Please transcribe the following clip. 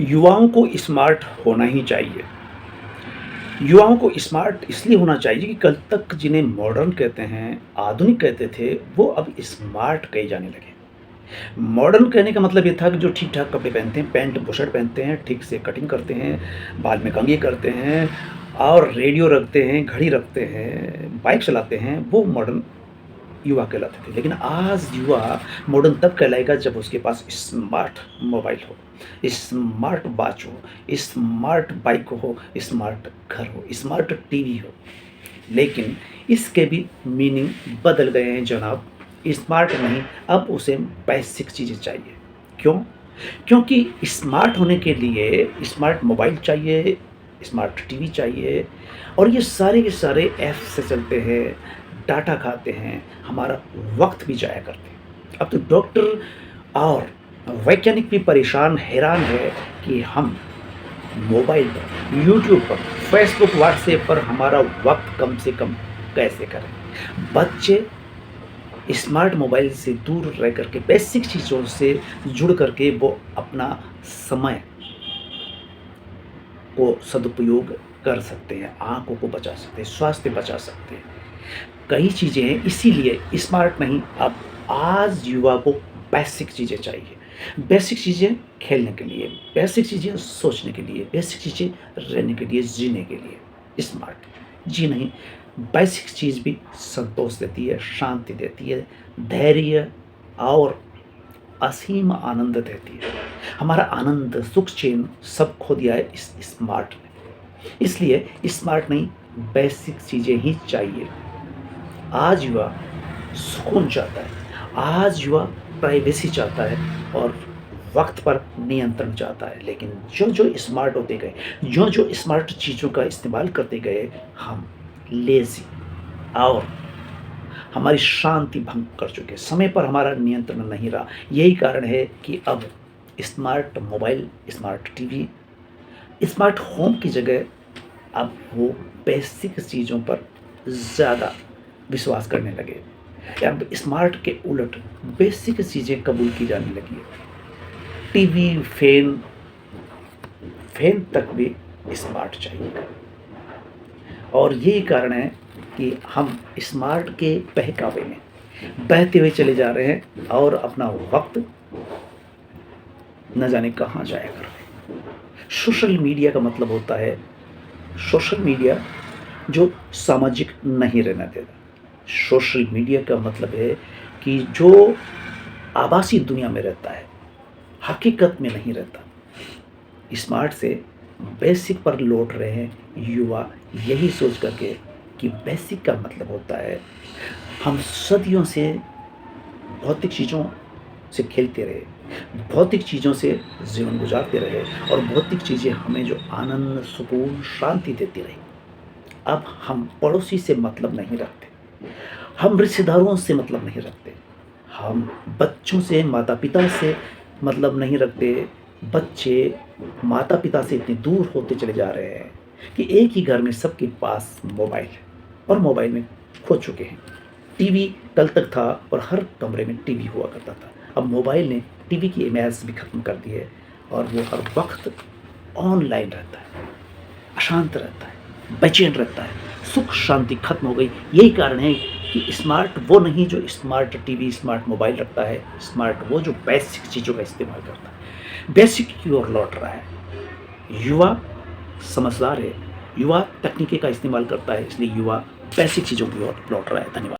युवाओं को स्मार्ट होना ही चाहिए। युवाओं को स्मार्ट इसलिए होना चाहिए कि कल तक जिन्हें मॉडर्न कहते हैं, आधुनिक कहते थे, वो अब स्मार्ट कहे जाने लगे। मॉडर्न कहने का मतलब ये था कि जो ठीक-ठाक कपड़े पहनते हैं, पैंट बुशर्ट पहनते हैं, ठीक से कटिंग करते हैं, बाल में कंघी करते हैं और रेडियो रखते हैं, घड़ी रखते हैं, बाइक चलाते हैं, वो मॉडर्न युवा कहलाते थे। लेकिन आज युवा मॉडर्न तब कहलाएगा जब उसके पास स्मार्ट मोबाइल हो, स्मार्ट वॉच हो, स्मार्ट बाइक हो, स्मार्ट घर हो, स्मार्ट टीवी हो। लेकिन इसके भी मीनिंग बदल गए हैं जनाब। स्मार्ट नहीं, अब उसे बेसिक चीज़ें चाहिए। क्यों? क्योंकि स्मार्ट होने के लिए स्मार्ट मोबाइल चाहिए, स्मार्ट टीवी चाहिए और ये सारे के सारे ऐप से चलते हैं, डाटा खाते हैं, हमारा वक्त भी जाया करते हैं। अब तो डॉक्टर और वैज्ञानिक भी परेशान हैरान है कि हम मोबाइल पर, यूट्यूब पर, फेसबुक, व्हाट्सएप पर हमारा वक्त कम से कम कैसे करें। बच्चे स्मार्ट मोबाइल से दूर रह करके बेसिक चीज़ों से जुड़ करके वो अपना समय को सदुपयोग कर सकते हैं, आँखों को बचा सकते हैं, स्वास्थ्य बचा सकते हैं। कई चीज़ें हैं, इसीलिए स्मार्ट नहीं, अब आज युवा को बेसिक चीज़ें चाहिए। बेसिक चीज़ें खेलने के लिए, बेसिक चीज़ें सोचने के लिए, बेसिक चीज़ें रहने के लिए, जीने के लिए स्मार्ट। जी नहीं, बेसिक चीज़ भी संतोष देती है, शांति देती है, धैर्य और असीम आनंद देती है। हमारा आनंद, सुख, चैन सब खो दिया है इस स्मार्ट ने। इसलिए स्मार्ट नहीं, बेसिक चीज़ें ही चाहिए। आज युवा सुकून चाहता है, आज युवा प्राइवेसी चाहता है और वक्त पर नियंत्रण चाहता है। लेकिन जो स्मार्ट होते गए, जो स्मार्ट चीज़ों का इस्तेमाल करते गए, हम लेज़ी और हमारी शांति भंग कर चुके, समय पर हमारा नियंत्रण नहीं रहा। यही कारण है कि अब smart mobile, smart TV, smart home की जगह अब वो बेसिक चीज़ों पर ज़्यादा विश्वास करने लगे। अब स्मार्ट के उलट बेसिक चीज़ें कबूल की जाने लगी है। टीवी, फैन, फैन तक भी स्मार्ट चाहिए और यही कारण है कि हम स्मार्ट के बहकावे में बहते हुए चले जा रहे हैं और अपना वक्त न जाने कहाँ जाया कर रहे हैं। सोशल मीडिया का मतलब होता है, सोशल मीडिया जो सामाजिक नहीं रहना देता। सोशल मीडिया का मतलब है कि जो आभासी दुनिया में रहता है, हकीकत में नहीं रहता। स्मार्ट से बेसिक पर लौट रहे हैं युवा, यही सोच करके कि बेसिक का मतलब होता है हम सदियों से भौतिक चीज़ों से खेलते रहे, भौतिक चीज़ों से जीवन गुजारते रहे और भौतिक चीज़ें हमें जो आनंद, सुकून, शांति देती रही। अब हम पड़ोसी से मतलब नहीं रखते, हम रिश्तेदारों से मतलब नहीं रखते, हम बच्चों से, माता पिता से मतलब नहीं रखते। बच्चे माता पिता से इतने दूर होते चले जा रहे हैं कि एक ही घर में सबके पास मोबाइल है और मोबाइल में खो चुके हैं। टीवी कल तक था और हर कमरे में टीवी हुआ करता था। अब मोबाइल ने टीवी की इमेज भी ख़त्म कर दी है और वो हर वक्त ऑनलाइन रहता है, अशांत रहता है, बेचैन रहता है, सुख शांति खत्म हो गई। यही कारण है कि स्मार्ट वो नहीं जो स्मार्ट टीवी, स्मार्ट मोबाइल रखता है। स्मार्ट वो जो बेसिक चीज़ों का इस्तेमाल करता है, बेसिक की ओर लौट रहा है। युवा समझदार है, युवा तकनीकी का इस्तेमाल करता है, इसलिए युवा बेसिक चीज़ों की ओर लौट रहा है। धन्यवाद।